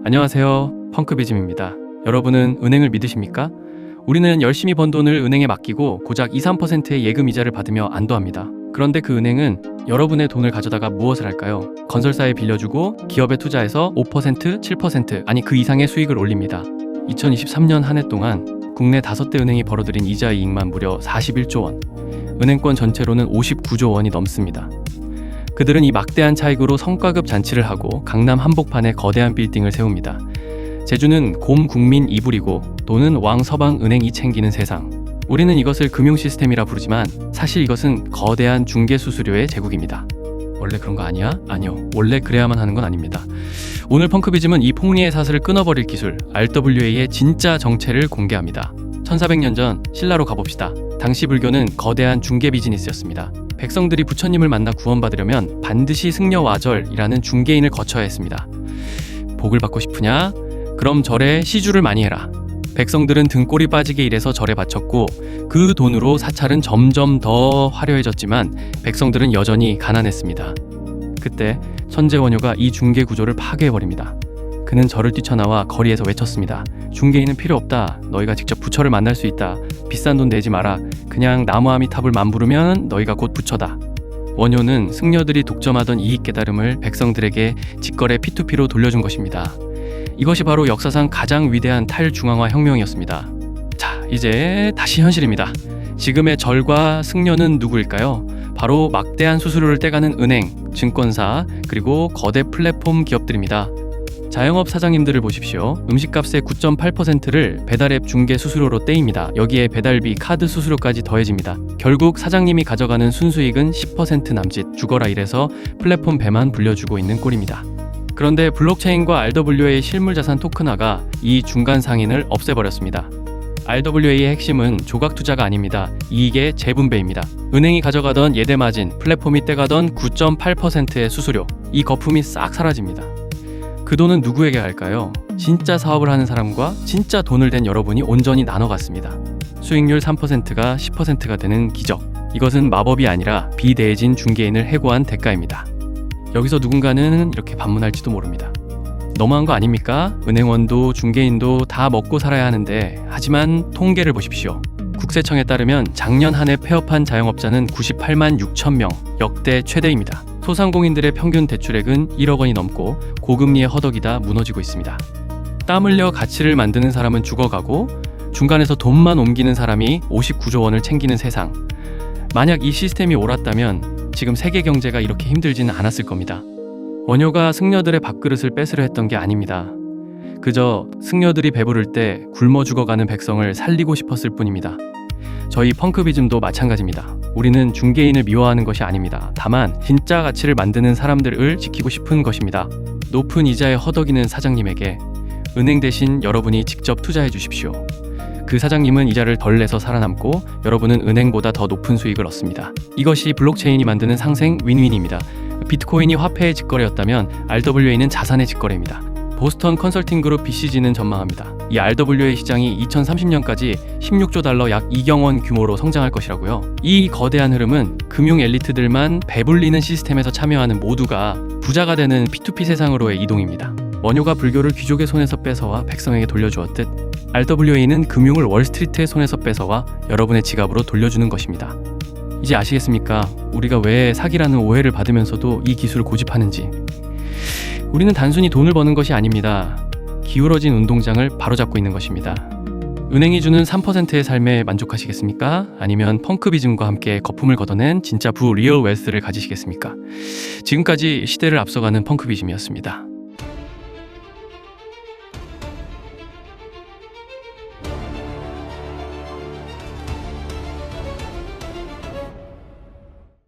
안녕하세요. 펑크비즘입니다. 여러분은 은행을 믿으십니까? 우리는 열심히 번 돈을 은행에 맡기고 고작 2~3%의 예금 이자를 받으며 안도합니다. 그런데 그 은행은 여러분의 돈을 가져다가 무엇을 할까요? 건설사에 빌려주고 기업에 투자해서 5%, 7% 아니 그 이상의 수익을 올립니다. 2023년 한 해 동안 국내 5대 은행이 벌어들인 이자 이익만 무려 41조 원, 은행권 전체로는 59조 원이 넘습니다. 그들은 이 막대한 차익으로 성과급 잔치를 하고 강남 한복판에 거대한 빌딩을 세웁니다. 제주는 곰 국민 이불이고 돈은 왕 서방 은행이 챙기는 세상. 우리는 이것을 금융 시스템이라 부르지만 사실 이것은 거대한 중개 수수료의 제국입니다. 원래 그런 거 아니야? 아니요. 원래 그래야만 하는 건 아닙니다. 오늘 펑크비즘은 이 폭리의 사슬을 끊어버릴 기술 RWA의 진짜 정체를 공개합니다. 1400년 전 신라로 가봅시다. 당시 불교는 거대한 중개 비즈니스였습니다. 백성들이 부처님을 만나 구원받으려면 반드시 승려와절이라는 중개인을 거쳐야 했습니다. 복을 받고 싶으냐? 그럼 절에 시주를 많이 해라. 백성들은 등골이 빠지게 일해서 절에 바쳤고 그 돈으로 사찰은 점점 더 화려해졌지만 백성들은 여전히 가난했습니다. 그때 천재원효가 이 중개 구조를 파괴해버립니다. 그는 절을 뛰쳐나와 거리에서 외쳤습니다. 중개인은 필요 없다. 너희가 직접 부처를 만날 수 있다. 비싼 돈 내지 마라. 그냥 나무아미탑을 맘부르면 너희가 곧 부처다. 원효는 승려들이 독점하던 이익 깨달음을 백성들에게 직거래 P2P로 돌려준 것입니다. 이것이 바로 역사상 가장 위대한 탈중앙화 혁명이었습니다. 자, 이제 다시 현실입니다. 지금의 절과 승려는 누구일까요? 바로 막대한 수수료를 떼가는 은행, 증권사, 그리고 거대 플랫폼 기업들입니다. 자영업 사장님들을 보십시오. 음식값의 9.8%를 배달앱 중개 수수료로 떼입니다. 여기에 배달비, 카드 수수료까지 더해집니다. 결국 사장님이 가져가는 순수익은 10% 남짓. 죽어라 이래서 플랫폼 배만 불려주고 있는 꼴입니다. 그런데 블록체인과 RWA 실물자산 토큰화가 이 중간 상인을 없애버렸습니다. RWA의 핵심은 조각 투자가 아닙니다. 이익의 재분배입니다. 은행이 가져가던 예대 마진, 플랫폼이 떼가던 9.8%의 수수료, 이 거품이 싹 사라집니다. 그 돈은 누구에게 갈까요? 진짜 사업을 하는 사람과 진짜 돈을 댄 여러분이 온전히 나눠갔습니다. 수익률 3%가 10%가 되는 기적. 이것은 마법이 아니라 비대해진 중개인을 해고한 대가입니다. 여기서 누군가는 이렇게 반문할지도 모릅니다. 너무한 거 아닙니까? 은행원도 중개인도 다 먹고 살아야 하는데, 하지만 통계를 보십시오. 국세청에 따르면 작년 한 해 폐업한 자영업자는 98만 6천 명, 역대 최대입니다. 소상공인들의 평균 대출액은 1억 원이 넘고 고금리의 허덕이다 무너지고 있습니다. 땀 흘려 가치를 만드는 사람은 죽어가고 중간에서 돈만 옮기는 사람이 59조 원을 챙기는 세상. 만약 이 시스템이 옳았다면 지금 세계 경제가 이렇게 힘들지는 않았을 겁니다. 원효가 승려들의 밥그릇을 뺏으려 했던 게 아닙니다. 그저 승려들이 배부를 때 굶어 죽어가는 백성을 살리고 싶었을 뿐입니다. 저희 펑크비즘도 마찬가지입니다. 우리는 중개인을 미워하는 것이 아닙니다. 다만 진짜 가치를 만드는 사람들을 지키고 싶은 것입니다. 높은 이자에 허덕이는 사장님에게 은행 대신 여러분이 직접 투자해 주십시오. 그 사장님은 이자를 덜 내서 살아남고 여러분은 은행보다 더 높은 수익을 얻습니다. 이것이 블록체인이 만드는 상생 윈윈입니다. 비트코인이 화폐의 직거래였다면 RWA는 자산의 직거래입니다. 보스턴 컨설팅 그룹 BCG는 전망합니다. 이 RWA 시장이 2030년까지 16조 달러 약 2경 원 규모로 성장할 것이라고요. 이 거대한 흐름은 금융 엘리트들만 배불리는 시스템에서 참여하는 모두가 부자가 되는 P2P 세상으로의 이동입니다. 원효가 불교를 귀족의 손에서 뺏어와 백성에게 돌려주었듯 RWA는 금융을 월스트리트의 손에서 뺏어와 여러분의 지갑으로 돌려주는 것입니다. 이제 아시겠습니까? 우리가 왜 사기라는 오해를 받으면서도 이 기술을 고집하는지. 우리는 단순히 돈을 버는 것이 아닙니다. 기울어진 운동장을 바로잡고 있는 것입니다. 은행이 주는 3%의 삶에 만족하시겠습니까? 아니면 펑크비즘과 함께 거품을 걷어낸 진짜 리얼 웨스를 가지시겠습니까? 지금까지 시대를 앞서가는 펑크비즘이었습니다.